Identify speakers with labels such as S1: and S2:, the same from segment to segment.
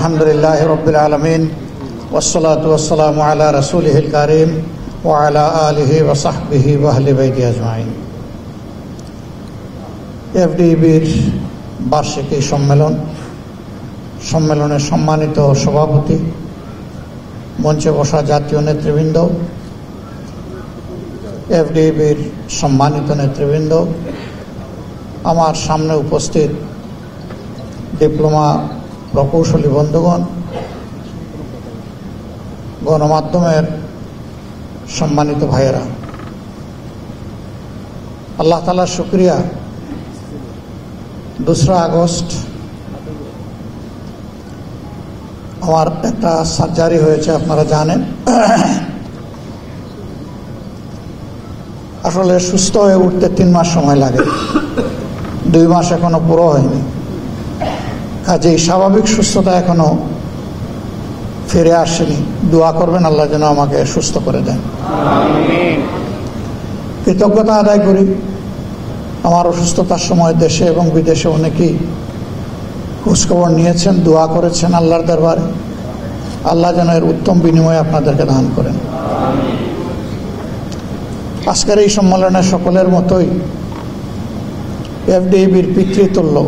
S1: আলহামদুলিল্লাহি রাব্বিল আলামিন ওয়াসসালাতু ওয়াসসালামু আলা রাসূলিহিল কারীম ওয়া আলা আলিহি ওয়া সাহবিহি ওয়া আহলি বাইতি আজমাইন। এফডিবির বার্ষিকী সম্মেলনের সম্মানিত সভাপতি, মঞ্চে বসা জাতীয় নেতৃবৃন্দ, এফডিবির সম্মানিত নেতৃবৃন্দ, আমার সামনে উপস্থিত ডিপ্লোমা প্রকৌশলী বন্ধুগণ, গণমাধ্যমের সম্মানিত ভাইয়েরা, আল্লাহ তাআলার শুকরিয়া। 2 আগস্ট আমার একটা সার্জারি হয়েছে, আপনারা জানেন। আসলে সুস্থ হয়ে উঠতে 3 মাস সময় লাগে, 2 মাস এখনো পুরো হয়নি। কাজেই স্বাভাবিক সুস্থতা এখনো ফিরে আসেনি। দোয়া করবেন আল্লাহ যেন আমাকে সুস্থ করে দেন। কৃতজ্ঞতা আদায় করি, আমার অসুস্থতার সময় দেশে এবং বিদেশে অনেকেই খোঁজখবর নিয়েছেন, দোয়া করেছেন আল্লাহর দরবারে। আল্লাহ যেন এর উত্তম বিনিময়ে আপনাদেরকে দান করেন। আজকের এই সম্মেলনে সকলের মতোই এফডিবির পিতৃতুল্য,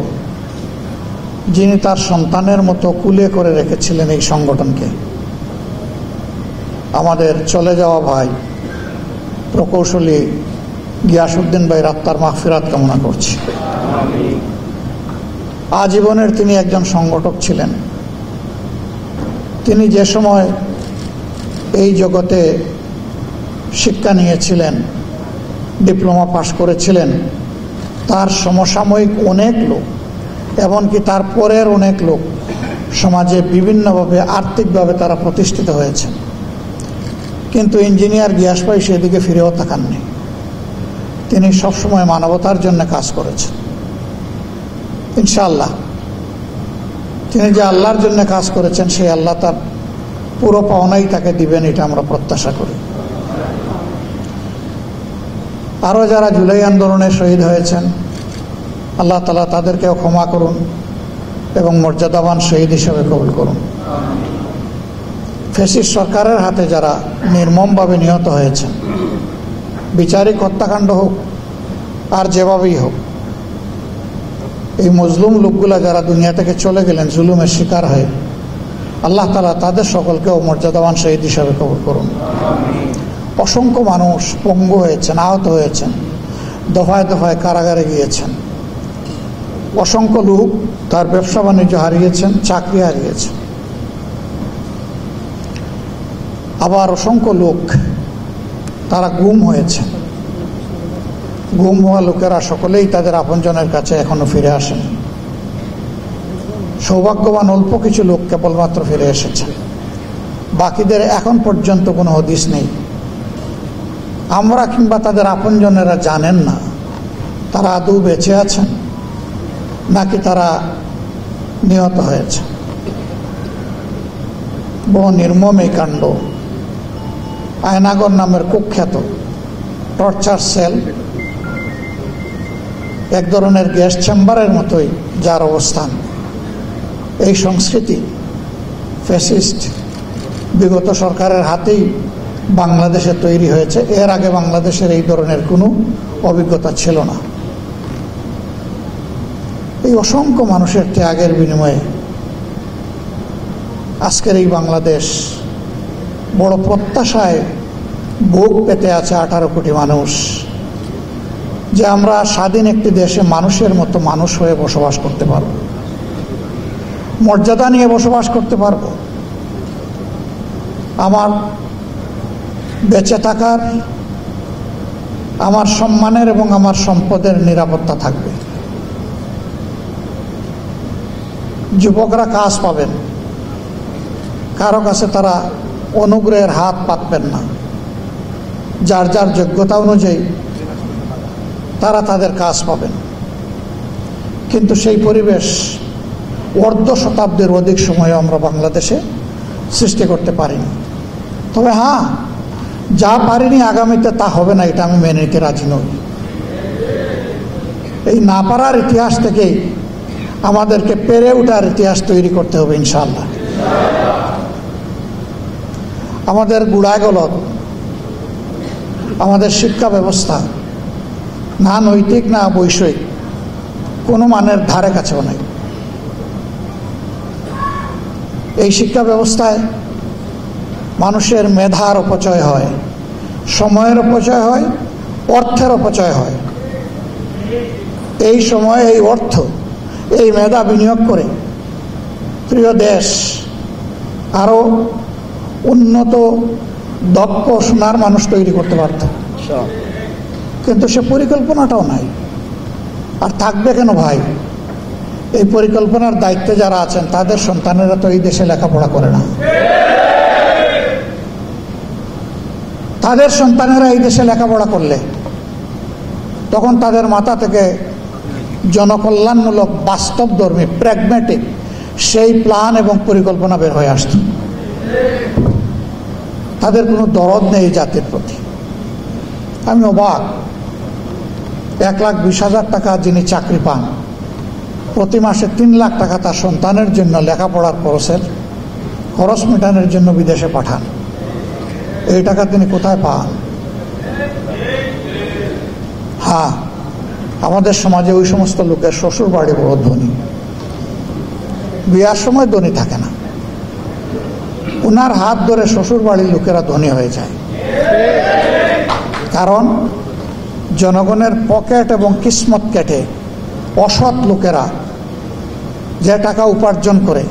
S1: যিনি তার সন্তানের মতো কুলে করে রেখেছিলেন এই সংগঠনকে, আমাদের চলে যাওয়া ভাই প্রকৌশলী গিয়াসউদ্দিন ভাই আত্মার মাগফিরাত কামনা করছি। আজীবনের তিনি একজন সংগঠক ছিলেন। তিনি যে সময় এই জগতে শিক্ষা নিয়েছিলেন, ডিপ্লোমা পাশ করেছিলেন, তার সমসাময়িক অনেক লোক, এমনকি তার পরের অনেক লোক সমাজে বিভিন্নভাবে আর্থিকভাবে তারা প্রতিষ্ঠিত হয়েছেন। কিন্তু ইঞ্জিনিয়ার গিয়াস ভাই সেদিকে ফিরেও তাকাননি। তিনি সবসময় মানবতার জন্য কাজ করেছেন। ইনশাআল্লাহ তিনি যে আল্লাহর জন্য কাজ করেছেন, সেই আল্লাহ তার পুরো পাওনাই তাকে দিবেন, এটা আমরা প্রত্যাশা করি। আরও যারা জুলাই আন্দোলনে শহীদ হয়েছেন, আল্লাহ তাআলা তাদেরকেও ক্ষমা করুন এবং মর্যাদাবান শহীদ হিসেবে কবুল করুন। ফ্যাসিস্ট সরকারের হাতে যারা নির্মমভাবে নিহত হয়েছেন, বিচারিক হত্যাকাণ্ড হোক আর যেভাবেই হোক, এই মজলুম লোকগুলা যারা দুনিয়া থেকে চলে গেলেন জুলুমের শিকার হয়ে, আল্লাহ তাআলা তাদের সকলকেও মর্যাদাবান শহীদ হিসাবে কবুল করুন। অসংখ্য মানুষ পঙ্গু হয়েছেন, আহত হয়েছেন, দফায় দফায় কারাগারে গিয়েছেন। অসংখ্য লোক তার ব্যবসা বাণিজ্য হারিয়েছেন, চাকরি হারিয়েছেন। আবার অসংখ্য লোক তারা গুম হয়েছে। গুম হওয়া লোকেরা সকলেই তাদের আপনজনের কাছে এখনো ফিরে আসেন। সৌভাগ্যবান অল্প কিছু লোক কেবলমাত্র ফিরে এসেছেন, বাকিদের এখন পর্যন্ত কোনো হদিস নেই। আমরা কিংবা তাদের আপনজনেরা জানেন না তারা আদৌ বেঁচে আছেন নাকি তারা নিহত হয়েছে। বহু নির্মম এই কাণ্ড। আয়নাগর নামের কুখ্যাত টর্চার সেল, এক ধরনের গ্যাস চেম্বারের মতোই যার অবস্থান, এই সংস্কৃতি ফ্যাসিস্ট বিগত সরকারের হাতেই বাংলাদেশে তৈরি হয়েছে। এর আগে বাংলাদেশের এই ধরনের কোনো অভিজ্ঞতা ছিল না। এই অসংখ্য মানুষের ত্যাগের বিনিময়ে আজকের এই বাংলাদেশ বড় প্রত্যাশায় ভোগ পেতে আছে 18 কোটি মানুষ, যে আমরা স্বাধীন একটি দেশে মানুষের মতো মানুষ হয়ে বসবাস করতে পারব, মর্যাদা নিয়ে বসবাস করতে পারব। আমার বেঁচে থাকার, আমার সম্মানের এবং আমার সম্পদের নিরাপত্তা থাকবে। যুবকরা কাজ পাবেন, কারো কাছে তারা অনুগ্রহের হাত পাতবেন না। যার যার যোগ্যতা অনুযায়ী তারা তাদের কাজ পাবেন। কিন্তু সেই পরিবেশ অর্ধ শতাব্দীর অধিক সময়ে আমরা বাংলাদেশে সৃষ্টি করতে পারিনি। তবে হ্যাঁ, যা পারিনি আগামীতে তা হবে না, এটা আমি মেনে নিতে রাজি নই। এই না পারার ইতিহাস থেকেই আমাদেরকে পেরে ওঠার ইতিহাস তৈরি করতে হবে ইনশাআল্লাহ। আমাদের গুড়াগলদ, আমাদের শিক্ষা ব্যবস্থা না নৈতিক না বৈষয়িক, কোনো মানের ধারে কাছেও নাই। এই শিক্ষা ব্যবস্থায় মানুষের মেধার অপচয় হয়, সময়ের অপচয় হয়, অর্থের অপচয় হয়। এই সময়, এই অর্থ, এই মেধা বিনিয়োগ করে প্রিয় দেশ আরও উন্নত, দক্ষ, সোনার মানুষ তৈরি করতে পারত, কিন্তু সে পরিকল্পনাটাও নাই। আর থাকবে কেন ভাই? এই পরিকল্পনার দায়িত্বে যারা আছেন তাদের সন্তানেরা তো এই দেশে লেখাপড়া করে না। তাদের সন্তানেরা এই দেশে লেখাপড়া করলে তখন তাদের মাথা থেকে জনকল্যাণমূলক, বাস্তবধর্মী, প্র্যাগম্যাটিক সেই প্ল্যান এবং পরিকল্পনা বের হয়ে আসত। তাদের কোনো দরদ নেই জাতির প্রতি। আমি অবাক, 1,20,000 টাকা যিনি চাকরি পান, প্রতি মাসে 3 লাখ টাকা তার সন্তানের জন্য লেখাপড়ার খরচ মেটানোর জন্য বিদেশে পাঠান। এই টাকা তিনি কোথায় পান? হ্যাঁ, আমাদের সমাজে ওই সমস্ত লোকের শ্বশুর বাড়ি বড় ধনী, বিয়ার সময় ধনী থাকে না, ওনার হাত ধরে শ্বশুর বাড়ির লোকেরা ধনী হয়ে যায়। কারণ জনগণের পকেট এবং কিসমত কেটে অসৎ লোকেরা যে টাকা উপার্জন করে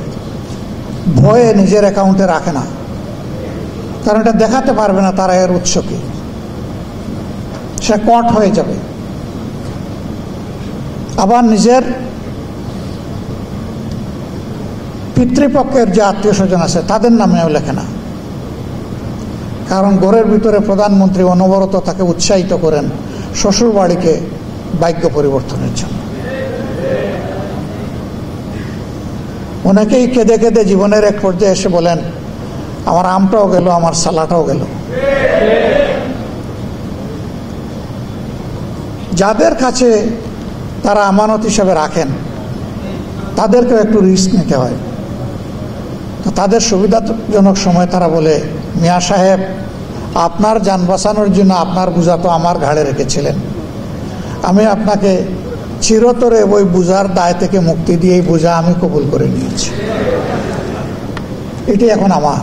S1: ভয়ে নিজের অ্যাকাউন্টে রাখে না, কারণ এটা দেখাতে পারবে না তারা এর উৎস কি, সে কট হয়ে যাবে। আবার নিজের পিতৃপক্ষের যে আত্মীয় স্বজন আছে তাদের নামেও লেখে না, কারণ ঘরের ভিতরে প্রধানমন্ত্রী অনবরত তাকে উৎসাহিত করেন শ্বশুর বাড়িকে ভাগ্য পরিবর্তনের জন্য। অনেকেই কেঁদে কেঁদে জীবনের এক পর্যায়ে এসে বলেন, আমার আমটাও গেল, আমার সালাটাও গেল। যাদের কাছে তারা আমানত হিসাবে রাখেন তাদেরকেও একটু রিস্ক নিতে হয়। তো তাদের সুবিধাজনক সময় তারা বলে, মিয়া সাহেব, আপনার যান বাঁচানোর জন্য আপনার বোঝা তো আমার ঘাড়ে রেখেছিলেন, আমি আপনাকে চিরতরে ওই বোঝার দায় থেকে মুক্তি দিয়ে এই বোঝা আমি কবুল করে নিয়েছি, এটি এখন আমার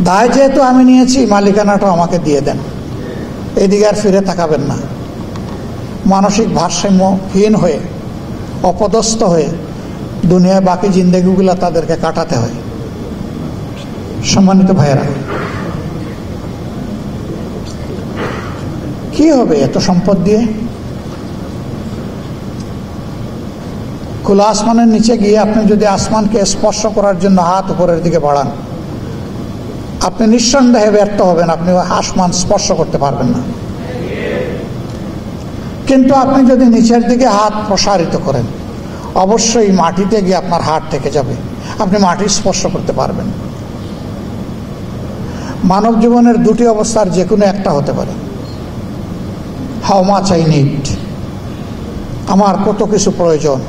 S1: দায়। যেহেতু আমি নিয়েছি, মালিকানাটা আমাকে দিয়ে দেন, এদিকে আর ফিরে তাকাবেন না। মানসিক ভারসাম্যহীন হয়ে, অপদস্থ হয়ে দুনিয়ায় বাকি জিন্দেগিগুলো তাদেরকে কাটাতে হয়। সম্মানিত ভাইয়েরা, কি হবে এত সম্পদ দিয়ে? খোলা আসমানের নিচে গিয়ে আপনি যদি আসমানকে স্পর্শ করার জন্য হাত উপরের দিকে বাড়ান, আপনি নিঃসন্দেহে ব্যর্থ হবেন, আপনি আসমান স্পর্শ করতে পারবেন না। কিন্তু আপনি যদি নিচের দিকে হাত প্রসারিত করেন, অবশ্যই মাটিতে গিয়ে আপনার হাত থেকে যাবে, আপনি মাটি স্পর্শ করতে পারবেন। মানব জীবনের দুটি অবস্থার যে কোনো একটা হতে পারে। হাউ মাচ আই নিড, আমার কত কিছু প্রয়োজন,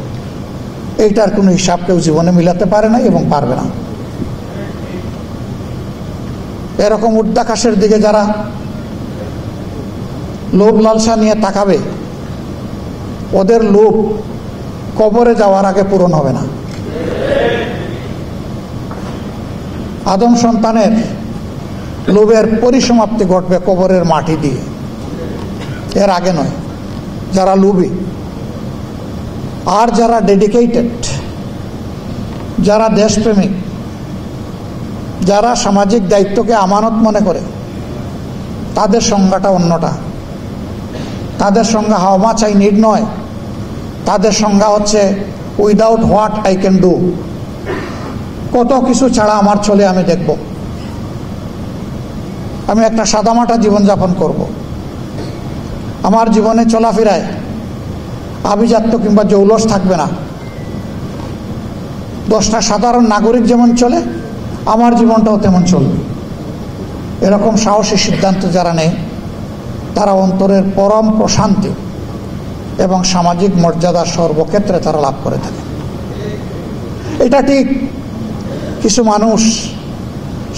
S1: এইটার কোনো হিসাব কেউ জীবনে মিলাতে পারে না এবং পারবে না। এরকম ঊর্ধ্বাকাশের দিকে যারা লোভ লালসা নিয়ে তাকাবে, ওদের লোভ কবরে যাওয়ার আগে পূরণ হবে না। আদম সন্তানের লোভের পরিসমাপ্তি ঘটবে কবরের মাটি দিয়ে, এর আগে নয়। যারা লোভী আর যারা ডেডিকেটেড, যারা দেশপ্রেমিক, যারা সামাজিক দায়িত্বকে আমানত মনে করে, তাদের সংজ্ঞাটা অন্যটা। তাদের সংজ্ঞা হাউ মাচ আই নিড নয়, তাদের সংজ্ঞা হচ্ছে without what I can do, কত কিছু ছাড়া আমার চলে আমি দেখব, আমি একটা সাদামাটা জীবনযাপন করব, আমার জীবনে চলাফেরায় আভিজাত্য কিংবা জৌলস থাকবে না। 10টা সাধারণ নাগরিক যেমন চলে, আমার জীবনটাও তেমন চলবে। এরকম সাহসী সিদ্ধান্ত যারা নেয়, তারা অন্তরের পরম প্রশান্তি এবং সামাজিক মর্যাদা সর্বক্ষেত্রে তারা লাভ করে থাকে। এটা ঠিক, কিছু মানুষ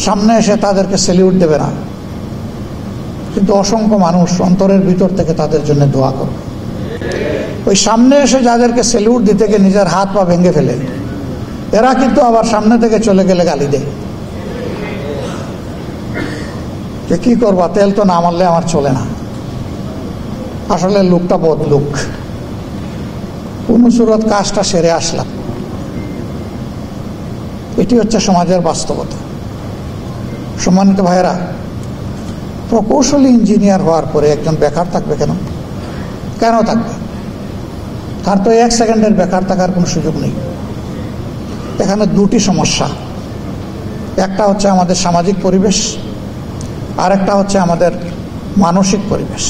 S1: সামনে এসে তাদেরকে স্যালিউট দেবে না, কিন্তু অসংখ্য মানুষ অন্তরের ভিতর থেকে তাদের জন্য দোয়া করবে। ওই সামনে এসে যাদেরকে স্যালিউট দিতে গিয়ে নিজের হাত পা ভেঙে ফেলে, এরা কিন্তু আবার সামনে থেকে চলে গেলে গালি দেয় যে কি করবা, তেল তো না মারলে আমার চলে না। আসলে লোকটা বদলুক, কোন সুরত কাজটা সেরে আসলাম। এটি হচ্ছে সমাজের বাস্তবতা। সম্মানিত ভাইয়েরা, প্রকৌশলী ইঞ্জিনিয়ার হওয়ার পরে একজন বেকার থাকবে কেন? কেন থাকবে? তার তো 1 সেকেন্ডের বেকার থাকার কোনো সুযোগ নেই। এখানে দুটি সমস্যা, একটা হচ্ছে আমাদের সামাজিক পরিবেশ, আর একটা হচ্ছে আমাদের মানসিক পরিবেশ।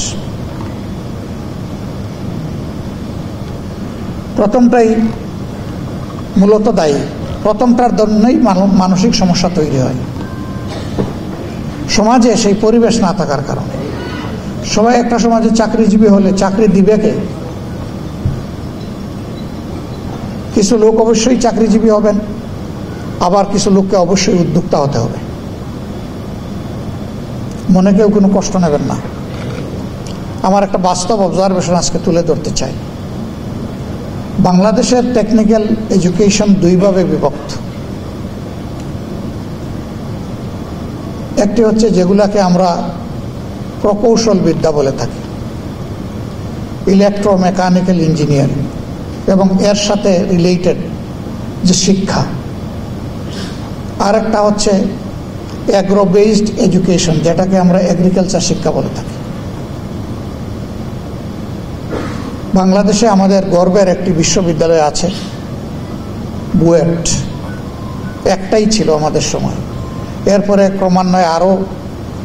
S1: প্রথমটাই মূলত দায়ী, প্রথমটার জন্যই মানসিক সমস্যা তৈরি হয়। সমাজে সেই পরিবেশ না থাকার কারণে। সবাই একটা সমাজে চাকরিজীবী হলে চাকরি দিবে কে? কিছু লোক অবশ্যই চাকরিজীবী হবেন, আবার কিছু লোককে অবশ্যই উদ্যোক্তা হতে হবে। মনে কেউ কোনো কষ্ট নেবেন না। আমার একটা বাস্তব অবজারভেশন আজকে তুলে ধরতে চাই। বাংলাদেশের টেকনিক্যাল এডুকেশন দুইভাবে বিভক্ত। একটি হচ্ছে যেগুলাকে আমরা প্রকৌশল বিদ্যা বলে থাকি, ইলেকট্রোমেকানিক্যাল ইঞ্জিনিয়ারিং, এবং এর সাথে রিলেটেড যে শিক্ষা। আরেকটা হচ্ছে অ্যাগ্রো বেসড এডুকেশন, যেটাকে আমরা এগ্রিকালচার শিক্ষা বলে থাকি। বাংলাদেশে আমাদের গর্বের একটি বিশ্ববিদ্যালয় আছে, বুয়েট। একটাই ছিল আমাদের সময়। এরপরে ক্রমান্বয়ে আরও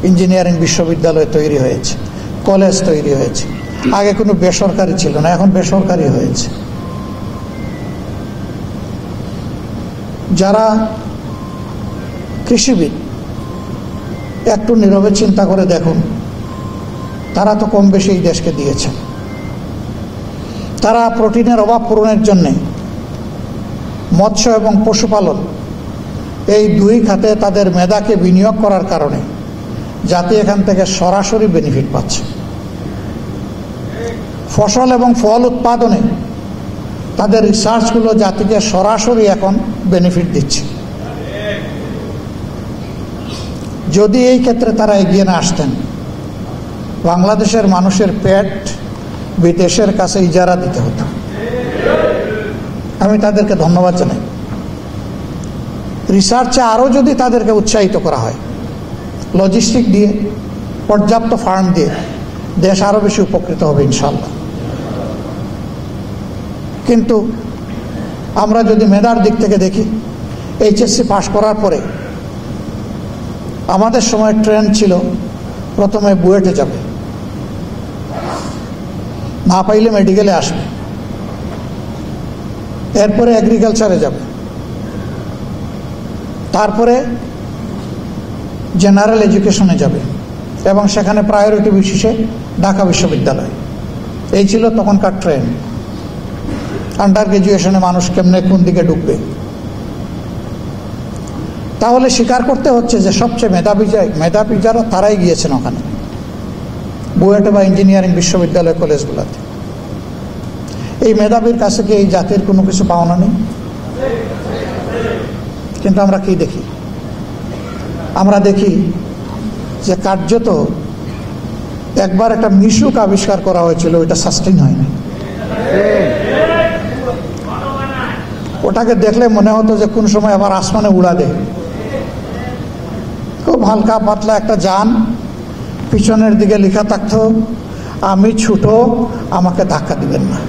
S1: ইঞ্জিনিয়ারিং বিশ্ববিদ্যালয় তৈরি হয়েছে, কলেজ তৈরি হয়েছে। আগে কোনো বেসরকারি ছিল না, এখন বেসরকারি হয়েছে। যারা কৃষিবিদ একটু নীরবে চিন্তা করে দেখুন, তারা তো কম বেশি এই দেশকে দিয়েছে। তারা প্রোটিনের অভাব পূরণের জন্যে মৎস্য এবং পশুপালন এই দুই খাতে তাদের মেধাকে বিনিয়োগ করার কারণে জাতি এখান থেকে সরাসরি বেনিফিট পাচ্ছে। ফসল এবং ফল উৎপাদনে তাদের রিসার্চগুলো জাতিকে সরাসরি এখন বেনিফিট দিচ্ছে। যদি এই ক্ষেত্রে তারা এগিয়ে না আসতেন, বাংলাদেশের মানুষের পেট বিদেশের কাছে ইজারা দিতে হতো। আমি তাদেরকে ধন্যবাদ জানাই। রিসার্চে আরও যদি তাদেরকে উৎসাহিত করা হয়, লজিস্টিক দিয়ে, পর্যাপ্ত ফান্ড দিয়ে, দেশ আরও বেশি উপকৃত হবে ইনশাল্লাহ। কিন্তু আমরা যদি মেধার দিক থেকে দেখি, এইচএসসি পাশ করার পরে আমাদের সময় ট্রেন্ড ছিল প্রথমে বুয়েটে যাবে, না পাইলে মেডিকেলে আসবে, এরপরে এগ্রিকালচারে যাবে, তারপরে জেনারেল এডুকেশনে যাবে, এবং সেখানে প্রায়োরিটি বিশেষে ঢাকা বিশ্ববিদ্যালয়। এই ছিল তখনকার ট্রেন্ড। আন্ডার গ্রাজুয়েশনে মানুষ কেমনে কোন দিকে ঢুকবে। তাহলে স্বীকার করতে হচ্ছে যে সবচেয়ে মেধাবী যারা তারাই গিয়েছেন ওখানে, বুয়েটে বা ইঞ্জিনিয়ারিং বিশ্ববিদ্যালয় কলেজগুলোতে। এই মেধাবীর কাছে কি এই জাতির কোনো কিছু পাওনা নেই? কিন্তু আমরা কি দেখি? আমরা দেখি যে কার্যত একবার একটা মিশুক আবিষ্কার করা হয়েছিল, ওইটা সাস্টেইন হয়নি। ওটাকে দেখলে মনে হতো যে কোন সময় আবার আসমানে উড়া দেয়। খুব হালকা পাতলা একটা যান, পিছনের দিকে লেখা থাকতো, আমি ছোট, আমাকে ধাক্কা দিবেন না।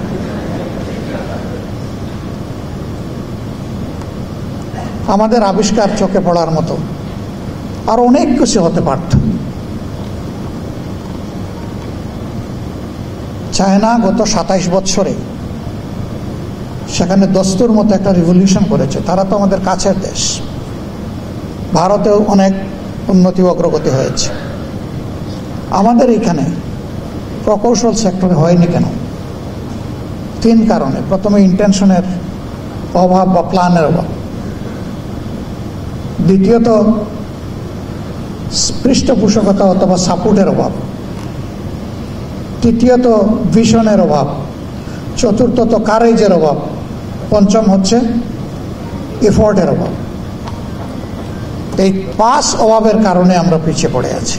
S1: আমাদের আবিষ্কার চোখে পড়ার মতো আর অনেক কিছু হতে পারত। চায়না গত 27 বছরে সেখানে দস্তুর মতো একটা রিভলিউশন করেছে। তারা তো আমাদের কাছের দেশ। ভারতেও অনেক উন্নতি অগ্রগতি হয়েছে। আমাদের এখানে প্রকৌশল সেক্টরে হয়নি কেন? 3 কারণে। প্রথমে ইন্টেনশনের অভাব বা প্ল্যানের অভাব। দ্বিতীয়ত পৃষ্ঠপোষকতা অথবা সাপোর্টের অভাব, তৃতীয়ত ভিশনের অভাব, চতুর্থত কারেজের অভাব, পঞ্চম হচ্ছে এফোর্টের অভাব। এই 5 অভাবের কারণে আমরা পিছিয়ে পড়ে আছি।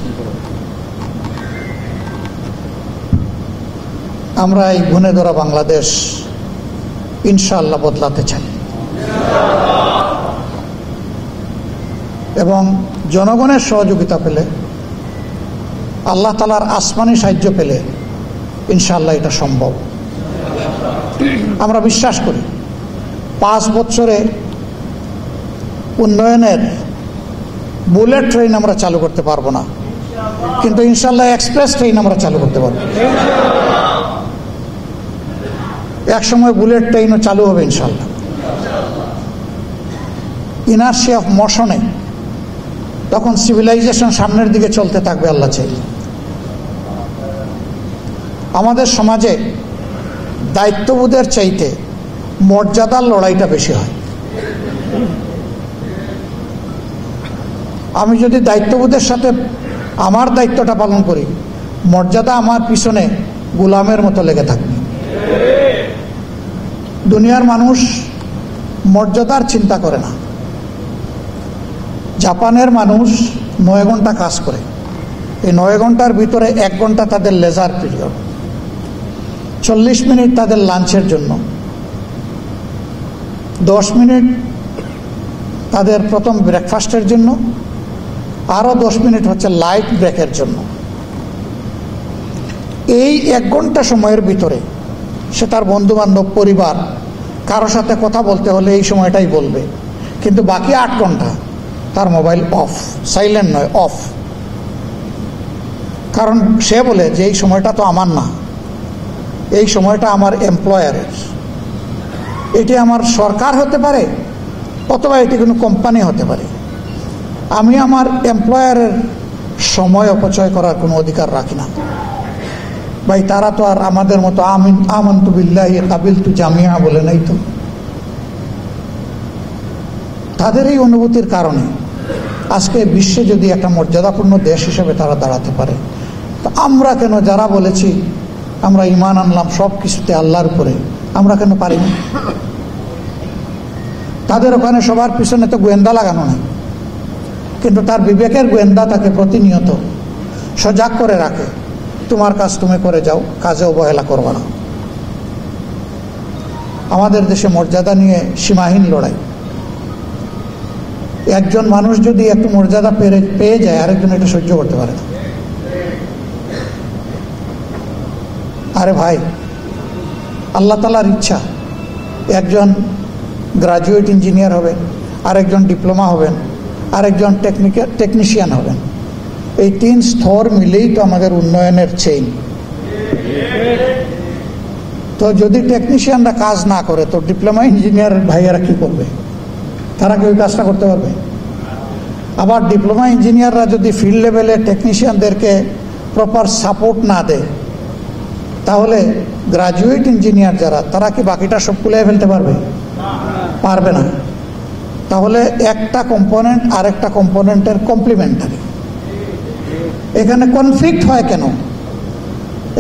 S1: আমরা এই গুণে ধরা বাংলাদেশ ইনশাআল্লাহ বদলাতে চাই এবং জনগণের সহযোগিতা পেলে, আল্লাহ তাআলার আসমানি সাহায্য পেলে ইনশাআল্লাহ এটা সম্ভব। আমরা বিশ্বাস করি 5 বছরে উন্নয়নের বুলেট ট্রেন আমরা চালু করতে পারবো না, কিন্তু ইনশাআল্লাহ এক্সপ্রেস ট্রেন আমরা চালু করতে পারবো। এক সময় বুলেট ট্রেনও চালু হবে ইনশাআল্লাহ। ইনার্শিয়া অফ মোশনে তখন সিভিলাইজেশন সামনের দিকে চলতে থাকবে আল্লাহ চাইলে। আমাদের সমাজে দায়িত্ববোধের চাইতে মর্যাদার লড়াইটা বেশি হয়। আমি যদি দায়িত্ববোধের সাথে আমার দায়িত্বটা পালন করি, মর্যাদা আমার পিছনে গোলামের মতো লেগে থাকবে। দুনিয়ার মানুষ মর্যাদার চিন্তা করে না। জাপানের মানুষ 9 ঘন্টা কাজ করে, এই 9 ঘন্টার ভিতরে 1 ঘন্টা তাদের লেজার পিরিয়ড, 40 মিনিট তাদের লাঞ্চের জন্য, 10 মিনিট তাদের প্রথম ব্রেকফাস্টের জন্য, আরও 10 মিনিট হচ্ছে লাইট ব্রেকের জন্য। এই 1 ঘন্টা সময়ের ভিতরে সে তার বন্ধুবান্ধব, পরিবার, কারোর সাথে কথা বলতে হলে এই সময়টাই বলবে, কিন্তু বাকি 8 ঘন্টা তার মোবাইল অফ, সাইলেন্ট নয়, অফ। কারণ সে বলে যে এই সময়টা তো আমার না, এই সময়টা আমার এমপ্লয়ারের। এটি আমার সরকার হতে পারে অথবা এটি কোনো কোম্পানি হতে পারে। আমি আমার এমপ্লয়ারের সময় অপচয় করার কোনো অধিকার রাখি না। ভাই, তারা তো আর আমাদের মতো আমানতু বিল্লাহি কাবিলতু জামিয়া বলে নাই তো। তাদের এই অনুভূতির কারণে আজকে বিশ্বে যদি একটা মর্যাদাপূর্ণ দেশ হিসেবে তারা দাঁড়াতে পারে, তো আমরা কেন, যারা বলেছি আমরা ঈমান আনলাম সব কিছুতে আল্লাহর উপরে, আমরা কেন পারি না? তাদের ওখানে সবার পিছনে তো গোয়েন্দা লাগানো নাই, কিন্তু তার বিবেকের গোয়েন্দা তাকে প্রতিনিয়ত সজাগ করে রাখে, তোমার কাজ তুমি করে যাও, কাজে অবহেলা করবে না। আমাদের দেশে মর্যাদা নিয়ে সীমাহীন লড়াই। একজন মানুষ যদি একটু মর্যাদা পেয়ে যায়, আরেকজন এটা সহ্য করতে পারে না। আরে ভাই, আল্লাহ তাআলার ইচ্ছা একজন গ্রাজুয়েট ইঞ্জিনিয়ার হবেন, আরেকজন ডিপ্লোমা হবেন, আরেকজন টেকনিশিয়ান হবেন। এই 3 স্তর মিলেই তো আমাদের উন্নয়নের চেইন। তো যদি টেকনিশিয়ানরা কাজ না করে, তো ডিপ্লোমা ইঞ্জিনিয়ার ভাইয়েরা কি করবে? তারা কি ওই কাজটা করতে পারবে? আবার ডিপ্লোমা ইঞ্জিনিয়াররা যদি ফিল্ড লেভেলে টেকনিশিয়ানদেরকে প্রপার সাপোর্ট না দেয়, তাহলে গ্রাজুয়েট ইঞ্জিনিয়ার যারা, তারা কি বাকিটা সব কুলিয়ে ফেলতে পারবে? পারবে না। তাহলে একটা কম্পোনেন্ট আরেকটা কম্পোনেন্টের কমপ্লিমেন্টারি। এখানে কনফ্লিক্ট হয় কেন?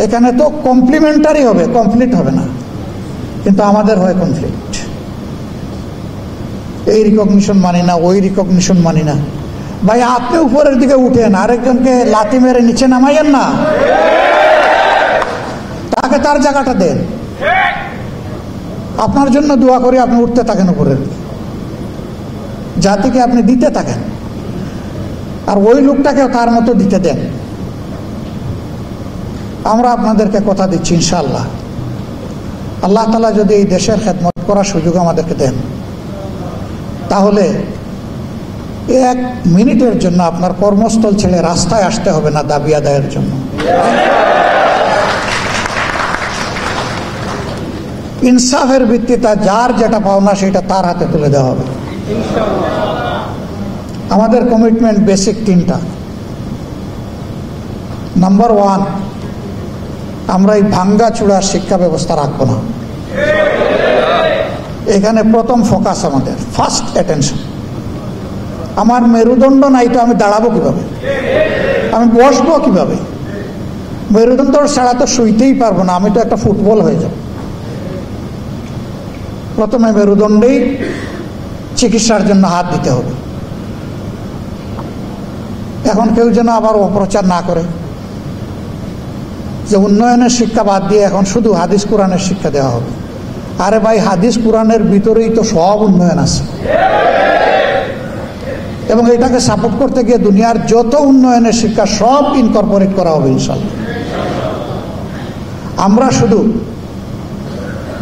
S1: এখানে তো কমপ্লিমেন্টারি হবে, কমপ্লিট হবে না, কিন্তু আমাদের হয় কনফ্লিক্ট। এই রিকগনিশন মানি না, ওই রিকগনিশন মানি না। ভাই, আপনি উপরের দিকে উঠেন, আরেকজনকে লাথি মেরে নিচে নামাইয়েন না, তাকে তার জায়গাটা দেন। আপনার জন্য দোয়া করি, আপনি উঠতে থাকেন উপরের দিকে, জাতিকে আপনি দিতে থাকেন, আর ওই লোকটাকেও তার মতো দিতে দেন। আমরা আপনাদেরকে কথা দিচ্ছি, ইনশাআল্লাহ আল্লাহ তাআলা যদি এই দেশের খেদমত করার সুযোগ আমাদেরকে দেন, তাহলে 1 মিনিটের জন্য আপনার কর্মস্থল ছেড়ে রাস্তায় আসতে হবে না দাবি আদায়ের জন্য। ইনসাফের ভিত্তিতে যার যেটা পাওনা সেটা তার হাতে তুলে দেওয়া হবে। আমাদের কমিটমেন্ট বেসিক 3টা। নাম্বার 1, আমরা এই ভাঙ্গা চূড়ার শিক্ষা ব্যবস্থা রাখবো না। এখানে প্রথম ফোকাস আমাদের, ফার্স্ট অ্যাটেনশন। আমার মেরুদণ্ড নাই তো আমি দাঁড়াবো কিভাবে, আমি বসবো কিভাবে? মেরুদণ্ড ছাড়া তো শুইতেই পারবো না, আমি তো একটা ফুটবল হয়ে যাব। প্রথমে মেরুদণ্ডেই চিকিৎসার জন্য হাত দিতে হবে। এখন কেউ যেন আবার অপপ্রচার না করে যে উন্নয়নের শিক্ষা বাদ দিয়ে এখন শুধু হাদিস কোরআনের শিক্ষা দেওয়া হবে। আরে ভাই, হাদিস কোরআনের ভিতরেই তো সব উন্নয়ন আছে, এবং এটাকে সাপোর্ট করতে গিয়ে দুনিয়ার যত উন্নয়নের শিক্ষা সব ইনকর্পোরেট করা হবে ইনশাল্লাহ। আমরা শুধু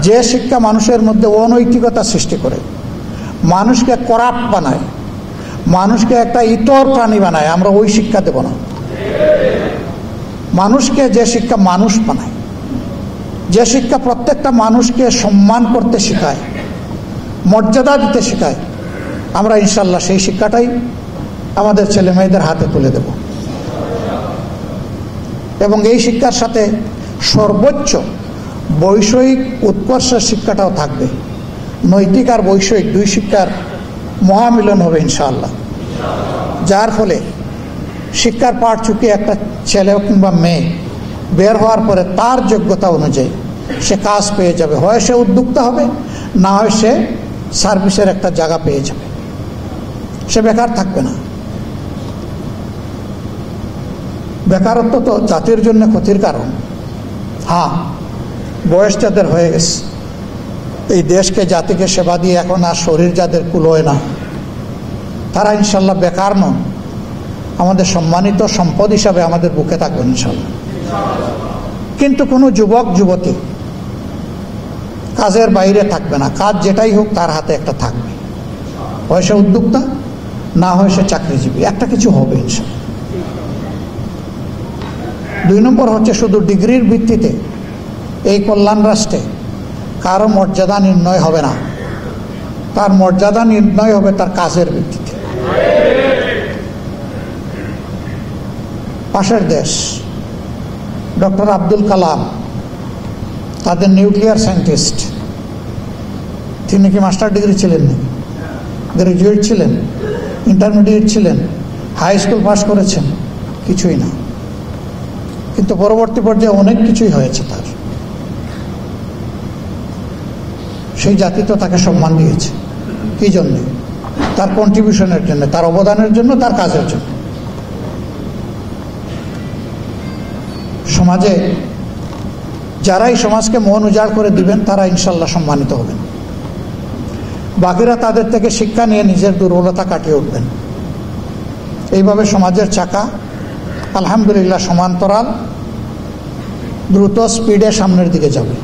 S1: যে শিক্ষা মানুষের মধ্যে অনৈতিকতা সৃষ্টি করে, মানুষকে করাপ্ট বানায়, মানুষকে একটা ইতর প্রাণী বানায়, আমরা ওই শিক্ষা দেব না। মানুষকে যে শিক্ষা মানুষ বানায়, যে শিক্ষা প্রত্যেকটা মানুষকে সম্মান করতে শেখায়, মর্যাদা দিতে শেখায়, আমরা ইনশাল্লাহ সেই শিক্ষাটাই আমাদের ছেলে মেয়েদের হাতে তুলে দেব। এবং এই শিক্ষার সাথে সর্বোচ্চ বৈষয়িক উৎকর্ষের শিক্ষাটাও থাকবে। নৈতিক আর বৈষয়িক দুই শিক্ষার মহামিলন হবে ইনশাআল্লাহ, যার ফলে শিক্ষার পাঠ চুকিয়ে একটা ছেলে কিংবা মেয়ে বের হওয়ার পরে তার যোগ্যতা অনুযায়ী সে কাজ পেয়ে যাবে। হয় সে উদ্যোক্তা হবে, না হয় সে সার্ভিসের একটা জায়গা পেয়ে যাবে, সে বেকার থাকবে না। বেকারত্ব তো জাতির জন্য ক্ষতির কারণ। হ্যাঁ, বয়স যাদের হয়ে গেছে, এই দেশকে জাতিকে সেবা দিয়ে এখন আর শরীর যাদের কুলোয় না, তারা ইনশাল্লাহ বেকার নন, আমাদের সম্মানিত সম্পদ হিসাবে আমাদের বুকে থাকবেন ইনশাল্লাহ। কিন্তু কোনো যুবক যুবতী কাজের বাইরে থাকবে না, কাজ যেটাই হোক তার হাতে একটা থাকবে। হয় সে উদ্যোক্তা, না হয় সে চাকরিজীবী, একটা কিছু হবে ইনশাল্লাহ। 2 নম্বর হচ্ছে শুধু ডিগ্রির ভিত্তিতে এই কল্যাণ রাষ্ট্রে কারো মর্যাদা নির্ণয় হবে না, তার মর্যাদা নির্ণয় হবে তার কাজের ভিত্তিতে। পাশের দেশ ডক্টর আব্দুল কালাম, তাদের নিউক্লিয়ার সায়েন্টিস্ট, তিনি কি মাস্টার ডিগ্রি ছিলেন না? গ্রাজুয়েট ছিলেন, ইন্টারমিডিয়েট ছিলেন, হাই স্কুল পাস করেছেন? কিছুই না। কিন্তু পরবর্তী পর্যায়ে অনেক কিছুই হয়েছে তার। সেই জাতি তো তাকে সম্মান দিয়েছে। কি জন্যে? তার কন্ট্রিবিউশনের জন্য, তার অবদানের জন্য, তার কাজের জন্য। সমাজে যারাই সমাজকে মন উজাড় করে দিবেন তারা ইনশাল্লাহ সম্মানিত হবেন। বাকিরা তাদের থেকে শিক্ষা নিয়ে নিজের দুর্বলতা কাটিয়ে উঠবেন। এইভাবে সমাজের চাকা আলহামদুলিল্লাহ সমান্তরাল দ্রুত স্পিডে সামনের দিকে যাবে।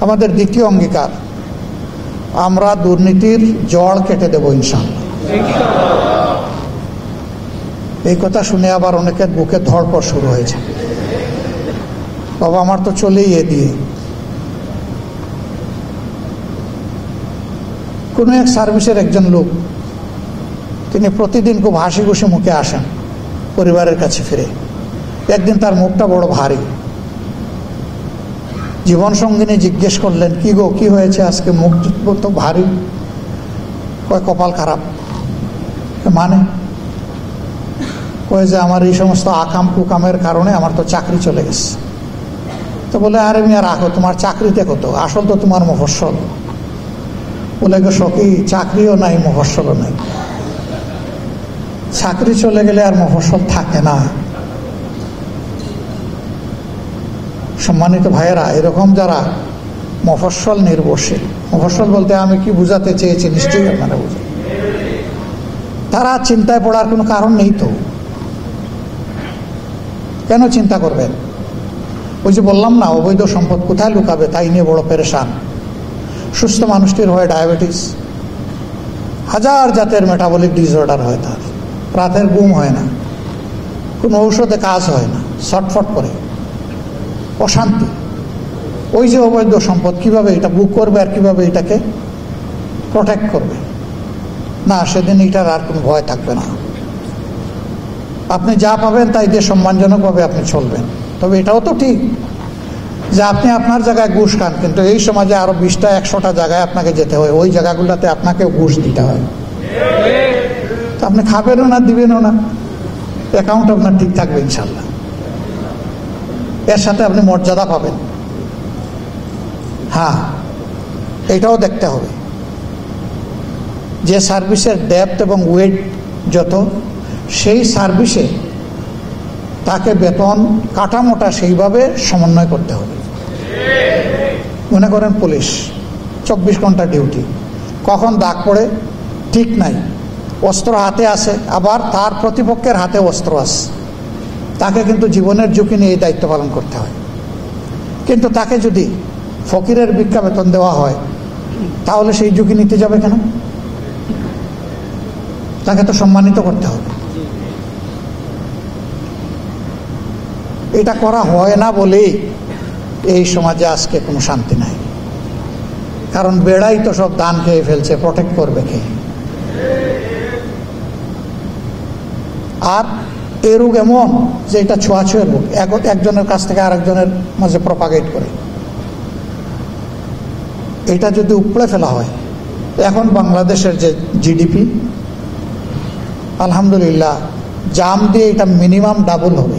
S1: আমাদের দ্বিতীয় অঙ্গীকার, আমরা দুর্নীতির জড় কেটে দেব ইনশাআল্লাহ। এই কথা শুনে আবার অনেকের বুকে ধড়পড় শুরু হয়েছে, বাবা আমার তো চলেই এ দিয়ে। কোনো এক সার্ভিসের একজন লোক, তিনি প্রতিদিন খুব হাসি খুশি মুখে আসেন পরিবারের কাছে ফিরে। একদিন তার মুখটা বড় ভারী। জীবন সঙ্গিনী জিজ্ঞেস করলেন, কি গো, কি হয়েছে আজকে মুখ তো ভারী? কয় কপাল খারাপ। মানে? কয় যে আমার এই সমস্ত আকাম কুকামের কারণে আমার তো চাকরি চলে গেছে। তো বলে, আরে মিয়া রাখো, তোমার চাকরিতে কত, আসল তো তোমার মফস্বল। বলে গো সখী, চাকরিও নাই মফস্বলও নাই। চাকরি চলে গেলে আর মফস্বল থাকে না। সম্মানিত ভাইয়েরা, এরকম যারা মফস্বল নির্ভরশীল, মফস্বল বলতে আমি কি বুঝাতে চেয়েছি নিশ্চয়ই আপনারা বুঝেন, তারা চিন্তায় পড়ার কোনো কারণ নেই। তো কেন চিন্তা করবেন? ওই যে বললাম না, অবৈধ সম্পদ কোথায় লুকাবে তাই নিয়ে বড় পেরেশান। সুস্থ মানুষটির হয় ডায়াবেটিস, হাজার জাতের মেটাবলিক ডিসঅর্ডার হয়, তার রাতের ঘুম হয় না, কোনো ঔষধে কাজ হয় না, ছটফট করে, অশান্তি। ওই যে অবৈধ সম্পদ, কিভাবে এটা বুক করবে আর কিভাবে এটাকে প্রোটেক্ট করবে? না, সেদিন এটার আর কোনো ভয় থাকবে না। আপনি যা পাবেন তাই দিয়ে সম্মানজনকভাবে আপনি চলবেন। তবে এটাও তো ঠিক যে আপনি আপনার জায়গায় ঘুষ খান, কিন্তু এই সমাজে আরো 20টা 100টা জায়গায় আপনাকে যেতে হয়, ওই জায়গাগুলোতে আপনাকেও ঘুষ দিতে হয়। তো আপনি খাবেনও না, দিবেনও না, অ্যাকাউন্ট আপনার ঠিক থাকবে ইনশাল্লাহ। এর সাথে আপনি মর্যাদা পাবেন। হ্যাঁ, এটাও দেখতে হবে যে সার্ভিসের ডেপথ এবং ওয়েট যত, সেই সার্ভিসে তাকে বেতন কাঠামোটা সেইভাবে সমন্বয় করতে হবে। মনে করেন পুলিশ 24 ঘন্টা ডিউটি, কখন দাগ পড়ে ঠিক নাই, অস্ত্র হাতে আছে, আবার তার প্রতিপক্ষের হাতে অস্ত্র আছে, তাকে কিন্তু জীবনের ঝুঁকি নিয়ে এই দায়িত্ব পালন করতে হয়। কিন্তু তাকে যদি ফকিরের ভিক্ষা বেতন দেওয়া হয়, তাহলে সেই ঝুঁকি নিতে যাবে কেন? তাকে তো সম্মানিত করতে হবে। এটা করা হয় না বলেই এই সমাজে আজকে কোনো শান্তি নাই। কারণ বেড়াই তো সব দান খেয়ে ফেলছে, প্রটেক্ট করবে কে? আর এই রোগ এমন যে এটা ছোঁয়াছুঁয়ের রোগ, একজনের কাছ থেকে আরেকজনের মাঝে প্রপাগেট করে। এটা যদি উপড়ে ফেলা হয়, এখন বাংলাদেশের যে জিডিপি, আলহামদুলিল্লাহ জাম দিয়ে এটা মিনিমাম ডাবল হবে।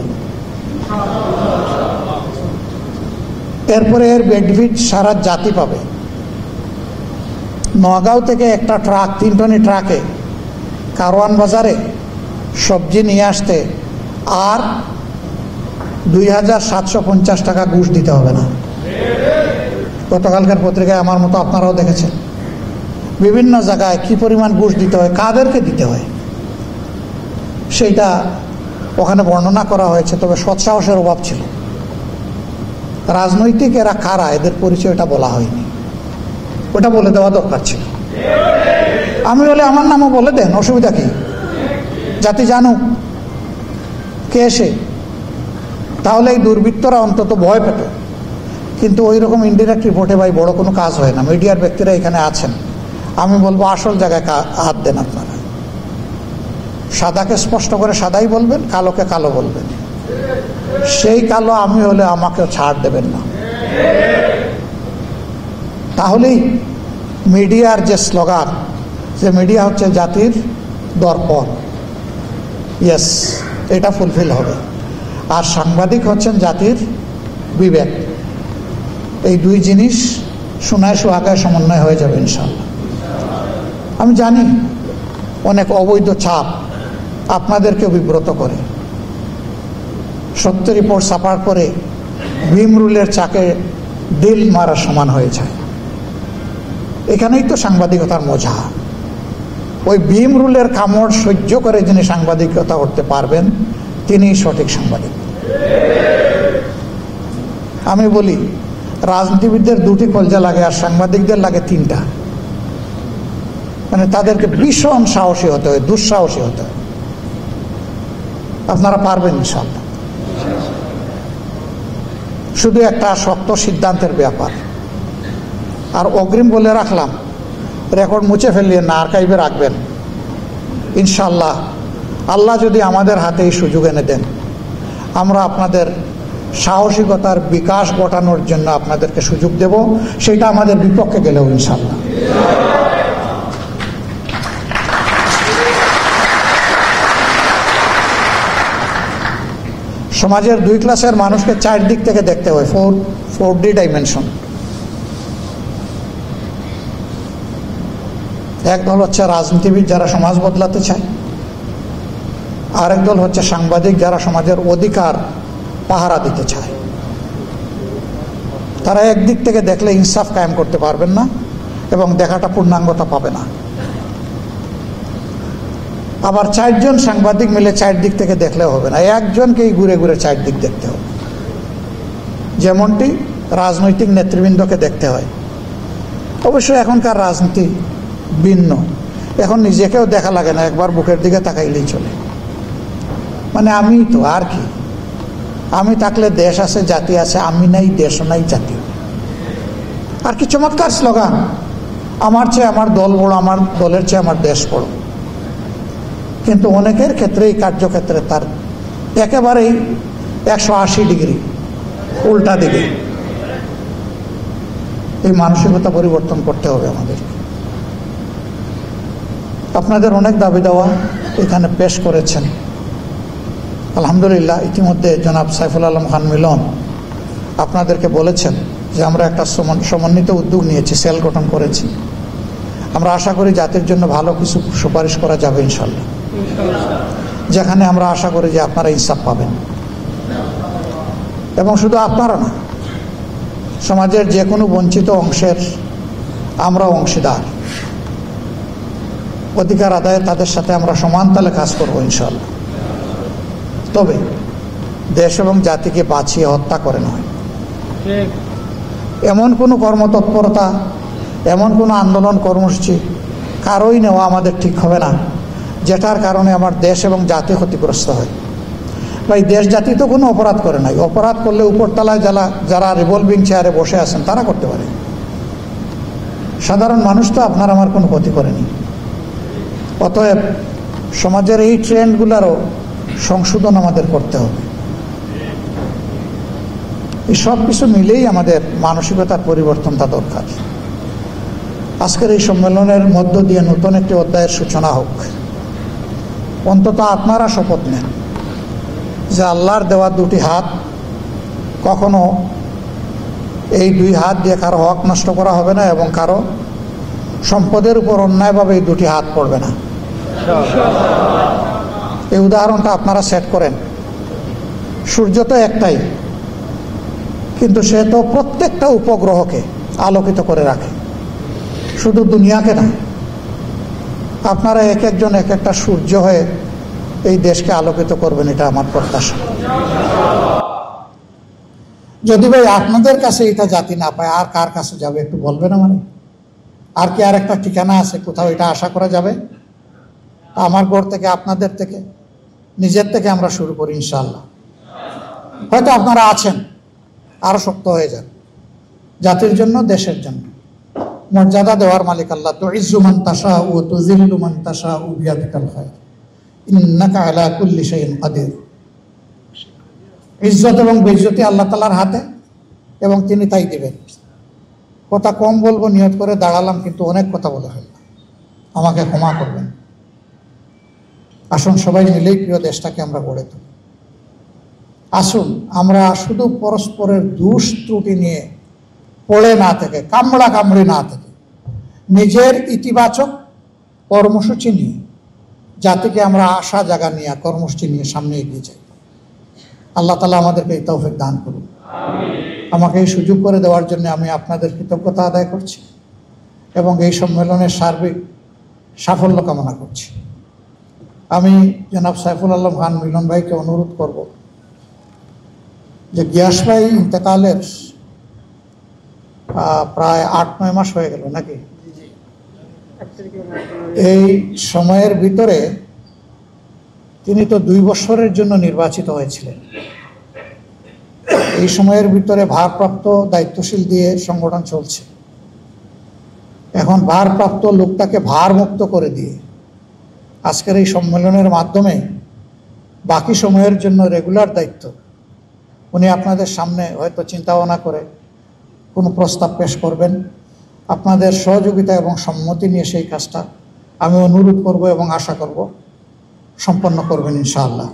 S1: এরপরে এর বেনিফিট সারা জাতি পাবে। নগাঁও থেকে একটা ট্রাক, 3 টনি ট্রাকে কারওয়ান বাজারে সবজি নিয়ে আসতে আর 2750 টাকা ঘুষ দিতে হবে না। গতকালকার পত্রিকায় আমার মতো আপনারাও দেখেছেন, বিভিন্ন জায়গায় কি পরিমাণ ঘুষ দিতে হয়, কাদেরকে দিতে হয় সেইটা ওখানে বর্ণনা করা হয়েছে। তবে সৎসাহসের অভাব ছিল। রাজনৈতিক এরা কারা, এদের পরিচয়টা বলা হয়নি, ওটা বলে দেওয়া দরকার ছিল। আমি বলে আমার নামও বলে দেন, অসুবিধা কি? জাতি জানুক কে এসে, তাহলে এই দুর্বৃত্তরা অন্তত ভয় পেত। কিন্তু ওই রকম ইনডিরেক্ট রিপোর্টে ভাই বড় কোনো কাজ হয় না। মিডিয়ার ব্যক্তিরা এখানে আছেন, আমি বলবো আসল জায়গায় হাত দেন আপনারা। সাদাকে স্পষ্ট করে সাদাই বলবেন, কালোকে কালো বলবেন। সেই কালো আমি হলে আমাকেও ছাড় দেবেন না। তাহলেই মিডিয়ার যে স্লোগান, যে মিডিয়া হচ্ছে জাতির দর্পণ, ইয়েস, এটা ফুলফিল হবে। আর সাংবাদিক হচ্ছেন জাতির বিবেক। এই দুই জিনিস সোনায় সোহাগায় সমন্বয় হয়ে যাবে ইনশাল্লাহ। আমি জানি অনেক অবৈধ চাপ আপনাদেরকে বিব্রত করে। 70 রিপোর্ট ছাপার পরে ভীম রুলের চাকে ডিল মারার সমান হয়ে যায়। এখানেই তো সাংবাদিকতার মজা। ওই ভীম রুলের কামড় সহ্য করে যিনি সাংবাদিকতা করতে পারবেন, তিনি সঠিক সাংবাদিক। আমি বলি রাজনীতিবিদদের 2টি কলজা লাগে, আর সাংবাদিকদের লাগে 3টা। মানে তাদেরকে ভীষণ সাহসী হতে হয়, দুঃসাহসী হতে হয়। আপনারা পারবেন ইনশাআল্লাহ। শুধু একটা শক্ত সিদ্ধান্তের ব্যাপার। আর অগ্রিম বলে রাখলাম, রেকর্ড মুছে ফেললেন না, আর্কাইভে রাখবেন ইনশাআল্লাহ। আল্লাহ যদি আমাদের হাতে এই সুযোগ এনে দেন, আমরা আপনাদের সাহসিকতার বিকাশ ঘটানোর জন্য আপনাদেরকে সুযোগ দেব। সেটা আমাদের বিপক্ষে গেলেও ইনশাআল্লাহ। সমাজের 2 ক্লাসের মানুষকে 4 দিক থেকে দেখতে হয়, 4D ডাইমেনশন। এক দল হচ্ছে রাজনীতিবিদ যারা সমাজ বদলাতে চায়, আরেক দল হচ্ছে সাংবাদিক যারা সমাজের অধিকার পাহারা দিতে চায়। তারা একদিক থেকে দেখলে ইনসাফ কায়েম করতে পারবেন না এবং দেখাটা পূর্ণাঙ্গতা পাবে না। আবার 4 জন সাংবাদিক মিলে 4 দিক থেকে দেখলে হবে না, একজনকেই ঘুরে ঘুরে 4 দিক দেখতে হবে। যেমনটি রাজনৈতিক নেতৃবৃন্দকে দেখতে হয়। অবশ্যই এখনকার রাজনীতি ভিন্ন। এখন নিজেকেও দেখা লাগে না, একবার বুকের দিকে তাকাইলেই চলে। মানে আমি তো আর কি, আমি থাকলে দেশ আছে, জাতি আছে, আমি নাই দেশও নাই জাতি। আর কি চমৎকার স্লোগান, আমার চেয়ে আমার দল বড়, আমার দলের চেয়ে আমার দেশ বড়। কিন্তু অনেকের ক্ষেত্রেই কার্যক্ষেত্রে তার একেবারেই 180 ডিগ্রি উল্টা দিকে। এই মানসিকতা পরিবর্তন করতে হবে আমাদের। আপনাদের অনেক দাবি দেওয়া, এখানে পেশ করেছেন। আলহামদুলিল্লাহ, ইতিমধ্যে জনাব সাইফুল আলম খান মিলন আপনাদেরকে বলেছেন যে আমরা একটা সমন্বিত উদ্যোগ নিয়েছি, সেল গঠন করেছি। আমরা আশা করি জাতির জন্য ভালো কিছু সুপারিশ করা যাবে ইনশাল্লাহ, যেখানে আমরা আশা করি যে আপনারা ইনসাফ পাবেন। এবং শুধু আপনারা না, সমাজের যে কোনো বঞ্চিত অংশের আমরা অংশীদার, অধিকার আদায়ে তাদের সাথে আমরা সমান তালে কাজ করব ইনশাল্লাহ। তবে দেশ এবং জাতিকে বাঁচিয়ে হত্যা করে নয়, এমন কোনো কর্মতৎপরতা, এমন কোনো আন্দোলন কর্মসূচি কারোই নেওয়া আমাদের ঠিক হবে না, যেটার কারণে আমার দেশ এবং জাতি ক্ষতিগ্রস্ত হয়। ভাই, দেশ জাতি তো কোনো অপরাধ করে নাই। অপরাধ করলে উপরতলায় যারা রিভলভিং চেয়ারে বসে আছেন তারা করতে পারে। সাধারণ মানুষ তো আপনার আমার কোনো ক্ষতি করেনি। অতএব সমাজের এই ট্রেন্ডগুলোরও সংশোধন আমাদের করতে হবে। এই সব কিছু মিলেই আমাদের মানসিকতার পরিবর্তনটা দরকার। আজকের এই সম্মেলনের মধ্য দিয়ে নতুন একটি অধ্যায়ের সূচনা হোক। অন্তত আপনারা শপথ নেন যে আল্লাহর দেওয়া দুটি হাত, কখনো এই দুই হাত দিয়ে কারো হক নষ্ট করা হবে না এবং কারো সম্পদের উপর অন্যায়ভাবে এই দুটি হাত পড়বে না। এই উদাহরণটা আপনারা সেট করেন। সূর্য তো একটাই, কিন্তু সে তো প্রত্যেকটা উপগ্রহকে আলোকিত করে রাখে, শুধু দুনিয়াকে না। আপনারা এক একজন এক একটা সূর্য হয়ে এই দেশকে আলোকিত করবেন, এটা আমার প্রত্যাশা। যদি ভাই আপনাদের কাছে এটা জাতি না পায়, আর কার কাছে যাবে একটু বলবেন আমার? আর কি আর একটা ঠিকানা আছে কোথাও এটা আশা করা যাবে? আমার ঘর থেকে, আপনাদের থেকে, নিজের থেকে আমরা শুরু করি ইনশাআল্লাহ। হয়তো আপনারা আছেন, আরো শক্ত হয়ে যান জাতির জন্য, দেশের জন্য। মর্যাদা দেওয়ার মালিক আল্লাহ। তুইজ্জু মান তাশাউ ওয়া তুযিল্লু মান তাশাউ বিয়াদিকাল খায়র ইন্নাকা আলা কুল্লি শাইইন কাদির। ইজ্জত এবং বেইজ্জতি আল্লাহ তাআলার হাতে, এবং তিনি তাই দিবেন। কথা কম বলবো নিয়ত করে দাঁড়ালাম, কিন্তু অনেক কথা বলে ফেললাম, আমাকে ক্ষমা করবেন। আসুন সবাই মিলেই প্রিয় দেশটাকে আমরা গড়ে তুলি। আসুন আমরা শুধু পরস্পরের দোষ ত্রুটি নিয়ে পড়ে না থেকে, কামড়া কামড়ি না থেকে, নিজের ইতিবাচক কর্মসূচি নিয়ে জাতিকে আমরা আশা জাগা নিয়ে, কর্মসূচি নিয়ে সামনে এগিয়ে যাই। আল্লাহ তাআলা আমাদেরকে এই তৌফিক দান করুন। আমাকে এই সুযোগ করে দেওয়ার জন্য আমি আপনাদের কৃতজ্ঞতা আদায় করছি এবং এই সম্মেলনের সার্বিক সাফল্য কামনা করছি। আমি জনাব সাইফুল আলম খান মিলন ভাইকে অনুরোধ করব যে গিয়াস ভাই ইন্তেকালের প্রায় 8-9 মাস হয়ে গেল নাকি? এই সময়ের ভিতরে তিনি তো 2 বছরের জন্য নির্বাচিত হয়েছিলেন। এই সময়ের ভিতরে ভারপ্রাপ্ত দায়িত্বশীল দিয়ে সংগঠন চলছে। এখন ভারপ্রাপ্ত লোকটাকে ভারমুক্ত করে দিয়ে আজকের এই সম্মেলনের মাধ্যমে বাকি সময়ের জন্য রেগুলার দায়িত্ব উনি আপনাদের সামনে হয়তো চিন্তা ভাবনা করে কোনো প্রস্তাব পেশ করবেন। আপনাদের সহযোগিতা এবং সম্মতি নিয়ে সেই কাজটা আমি অনুরোধ করব এবং আশা করব সম্পন্ন করবেন ইনশাআল্লাহ।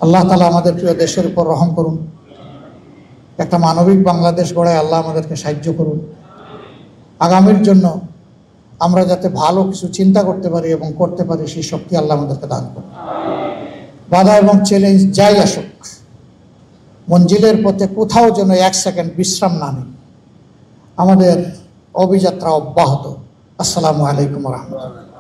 S1: আল্লাহ তাআলা আমাদের প্রিয় দেশের উপর রহম করুন। একটা মানবিক বাংলাদেশ গড়ায় আল্লাহ আমাদেরকে সাহায্য করুন। আগামীর জন্য আমরা যাতে ভালো কিছু চিন্তা করতে পারি এবং করতে পারি, সেই শক্তি আল্লাহ আমাদেরকে দান করুন। বাধা এবং চ্যালেঞ্জ যাই আসুক, মঞ্জিলের পথে কোথাও যেন 1 সেকেন্ড বিশ্রাম না নেই। আমাদের অভিযাত্রা অব্যাহত। আসসালামু আলাইকুম ওয়া রাহমাতুল্লাহ।